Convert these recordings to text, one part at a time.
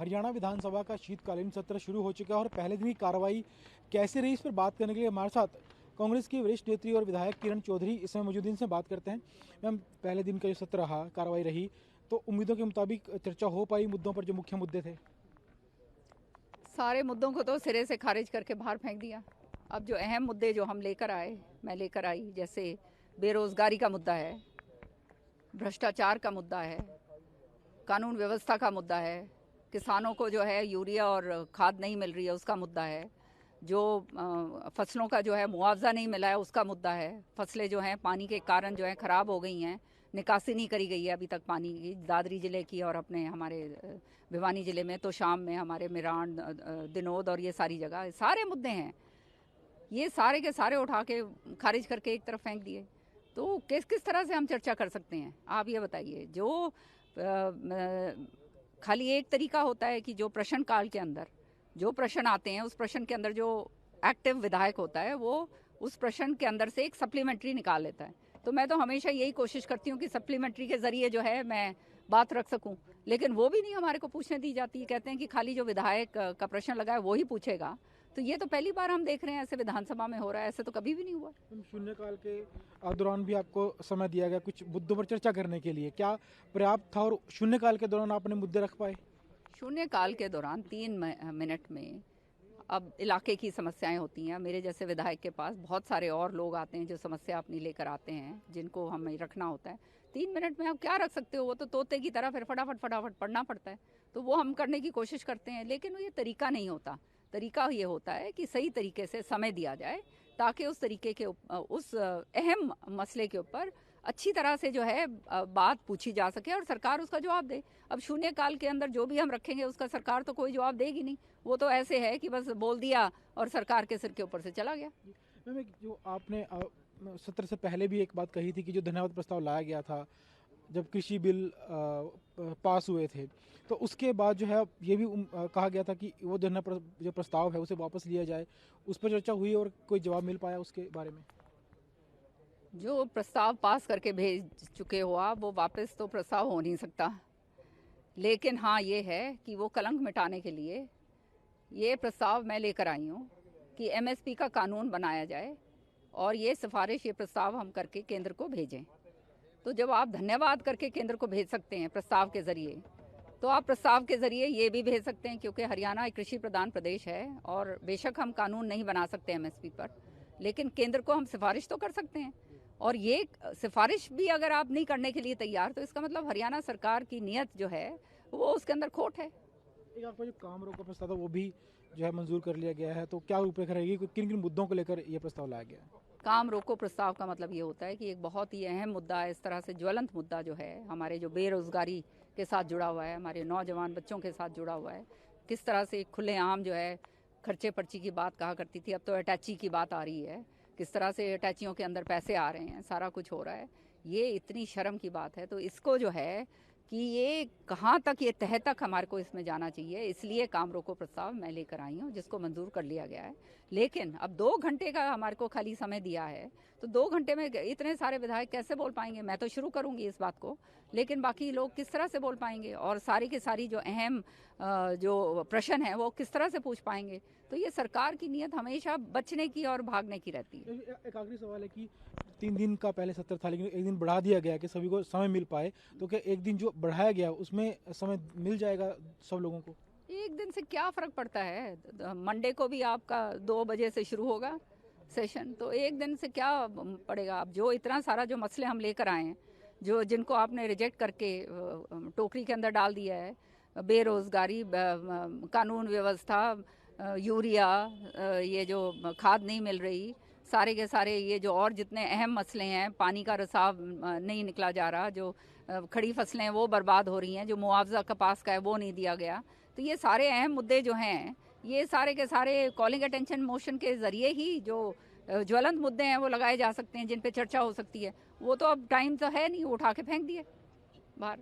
हरियाणा विधानसभा का शीतकालीन सत्र शुरू हो चुका है और पहले दिन की कार्रवाई कैसे रही इस पर बात करने के लिए हमारे साथ कांग्रेस की वरिष्ठ नेत्री और विधायक किरण चौधरी इस समय मौजूद हैं। इनसे बात करते हैं। मैम, पहले दिन का जो सत्र रहा, कार्रवाई रही, तो उम्मीदों के मुताबिक चर्चा हो पाई मुद्दों पर जो मुख्य मुद्दे थे? सारे मुद्दों को तो सिरे से खारिज करके बाहर फेंक दिया। अब जो अहम मुद्दे जो हम लेकर आए, मैं लेकर आई, जैसे बेरोजगारी का मुद्दा है, भ्रष्टाचार का मुद्दा है, कानून व्यवस्था का मुद्दा है, किसानों को जो है यूरिया और खाद नहीं मिल रही है उसका मुद्दा है, जो फसलों का जो है मुआवजा नहीं मिला है उसका मुद्दा है, फसलें जो हैं पानी के कारण जो है ख़राब हो गई हैं, निकासी नहीं करी गई है अभी तक पानी की, दादरी ज़िले की और अपने हमारे भिवानी ज़िले में, तो शाम में हमारे मिरान, दिनोद और ये सारी जगह सारे मुद्दे हैं। ये सारे के सारे उठा के खारिज करके एक तरफ फेंक दिए। तो किस किस तरह से हम चर्चा कर सकते हैं, आप ये बताइए। जो खाली एक तरीका होता है कि जो प्रश्न काल के अंदर जो प्रश्न आते हैं, उस प्रश्न के अंदर जो एक्टिव विधायक होता है वो उस प्रश्न के अंदर से एक सप्लीमेंट्री निकाल लेता है। तो मैं तो हमेशा यही कोशिश करती हूँ कि सप्लीमेंट्री के जरिए जो है मैं बात रख सकूं, लेकिन वो भी नहीं हमारे को पूछने दी जाती। कहते हैं कि खाली जो विधायक का प्रश्न लगा है वो ही पूछेगा। तो ये तो पहली बार हम देख रहे हैं ऐसे विधानसभा में हो रहा है, ऐसे तो कभी भी नहीं हुआ। शून्यकाल के दौरान भी आपको समय दिया गया कुछ मुद्दों पर चर्चा करने के लिए, क्या पर्याप्त था और शून्यकाल के दौरान आपने मुद्दे रख पाए? शून्यकाल के दौरान 3 मिनट में अब इलाके की समस्याएं होती हैं। मेरे जैसे विधायक के पास बहुत सारे और लोग आते हैं जो समस्या अपनी लेकर आते हैं, जिनको हमें रखना होता है। 3 मिनट में आप क्या रख सकते हो? वो तो तोते की तरह फिर फटाफट फटाफट पढ़ना पड़ता है। तो वो हम करने की कोशिश करते हैं, लेकिन ये तरीका नहीं होता। तरीका ये होता है कि सही तरीके से समय दिया जाए, ताकि उस तरीके के उस अहम मसले के ऊपर अच्छी तरह से जो है बात पूछी जा सके और सरकार उसका जवाब दे। अब शून्यकाल के अंदर जो भी हम रखेंगे उसका सरकार तो कोई जवाब देगी नहीं। वो तो ऐसे है कि बस बोल दिया और सरकार के सिर के ऊपर से चला गया। मैम, जो आपने सत्र से पहले भी एक बात कही थी कि जो धन्यवाद प्रस्ताव लाया गया था जब कृषि बिल पास हुए थे, तो उसके बाद जो है ये भी कहा गया था कि वो जो प्रस्ताव है उसे वापस लिया जाए। उस पर चर्चा हुई और कोई जवाब मिल पाया उसके बारे में? जो प्रस्ताव पास करके भेज चुके हो आप, वो वापस तो प्रस्ताव हो नहीं सकता। लेकिन हाँ, ये है कि वो कलंक मिटाने के लिए ये प्रस्ताव मैं लेकर आई हूँ कि एमएसपी का कानून बनाया जाए और ये सिफारिश, ये प्रस्ताव हम करके केंद्र को भेजें। तो जब आप धन्यवाद करके केंद्र को भेज सकते हैं प्रस्ताव के जरिए, तो आप प्रस्ताव के जरिए ये भी भेज सकते हैं, क्योंकि हरियाणा एक कृषि प्रधान प्रदेश है और बेशक हम कानून नहीं बना सकते एमएसपी पर, लेकिन केंद्र को हम सिफारिश तो कर सकते हैं। और ये सिफारिश भी अगर आप नहीं करने के लिए तैयार, तो इसका मतलब हरियाणा सरकार की नीयत जो है वो उसके अंदर खोट है। एक आपका जो काम रोको प्रस्ताव था वो भी जो है मंजूर कर लिया गया है, तो क्या रूपरेखा रहेगी, किन किन मुद्दों को लेकर ये प्रस्ताव लाया गया है? काम रोको प्रस्ताव का मतलब ये होता है कि एक बहुत ही अहम मुद्दा, इस तरह से ज्वलंत मुद्दा जो है हमारे जो बेरोजगारी के साथ जुड़ा हुआ है, हमारे नौजवान बच्चों के साथ जुड़ा हुआ है, किस तरह से खुलेआम जो है खर्चे पर्ची की बात कहा करती थी, अब तो अटैची की बात आ रही है, किस तरह से अटैचियों के अंदर पैसे आ रहे हैं, सारा कुछ हो रहा है। ये इतनी शर्म की बात है। तो इसको जो है कि ये कहाँ तक, ये तह तक हमारे को इसमें जाना चाहिए, इसलिए काम रोको प्रस्ताव मैं लेकर आई हूँ, जिसको मंजूर कर लिया गया है। लेकिन अब 2 घंटे का हमारे को खाली समय दिया है, तो 2 घंटे में इतने सारे विधायक कैसे बोल पाएंगे? मैं तो शुरू करूंगी इस बात को, लेकिन बाकी लोग किस तरह से बोल पाएंगे? और सारी की सारी जो अहम जो प्रश्न है वो किस तरह से पूछ पाएंगे? तो ये सरकार की नीयत हमेशा बचने की और भागने की रहती है। एक आखिरी सवाल है कि 3 दिन का पहले सत्र था, लेकिन एक दिन बढ़ा दिया गया कि सभी को समय मिल पाए, तो क्या एक दिन जो बढ़ाया गया उसमें समय मिल जाएगा सब लोगों को? एक दिन से क्या फर्क पड़ता है? मंडे को भी आपका 2 बजे से शुरू होगा सेशन, तो एक दिन से क्या पड़ेगा? अब जो इतना सारा जो मसले हम लेकर आए हैं, जो जिनको आपने रिजेक्ट करके टोकरी के अंदर डाल दिया है, बेरोजगारी, कानून व्यवस्था, यूरिया, ये जो खाद नहीं मिल रही, सारे के सारे ये जो और जितने अहम मसले हैं, पानी का रिसाव नहीं निकला जा रहा, जो खड़ी फसलें हैं वो बर्बाद हो रही हैं, जो मुआवजा कपास का है वो नहीं दिया गया। तो ये सारे अहम मुद्दे जो हैं, ये सारे के सारे कॉलिंग अटेंशन मोशन के जरिए ही जो ज्वलंत मुद्दे हैं वो लगाए जा सकते हैं, जिन पे चर्चा हो सकती है। वो तो अब टाइम तो है नहीं, उठा के फेंक दिए बाहर।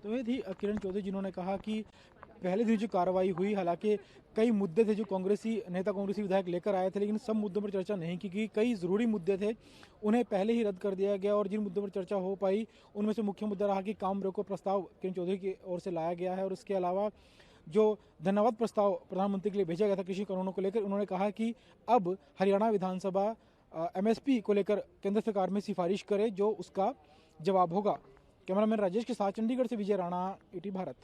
तो ये थी किरण चौधरी, जिन्होंने कहा कि पहले दिन जो कार्रवाई हुई, हालांकि कई मुद्दे थे जो कांग्रेसी विधायक लेकर आए थे, लेकिन सब मुद्दों पर चर्चा नहीं की गई। कई ज़रूरी मुद्दे थे, उन्हें पहले ही रद्द कर दिया गया और जिन मुद्दों पर चर्चा हो पाई उनमें से मुख्य मुद्दा रहा कि काम रोको प्रस्ताव किरण चौधरी की ओर से लाया गया है और उसके अलावा जो धन्यवाद प्रस्ताव प्रधानमंत्री के लिए भेजा गया था कृषि कानूनों को लेकर, उन्होंने कहा कि अब हरियाणा विधानसभा एमएसपी को लेकर केंद्र सरकार में सिफारिश करे जो उसका जवाब होगा। कैमरामैन राजेश के साथ चंडीगढ़ से विजय राणा, ईटी भारत।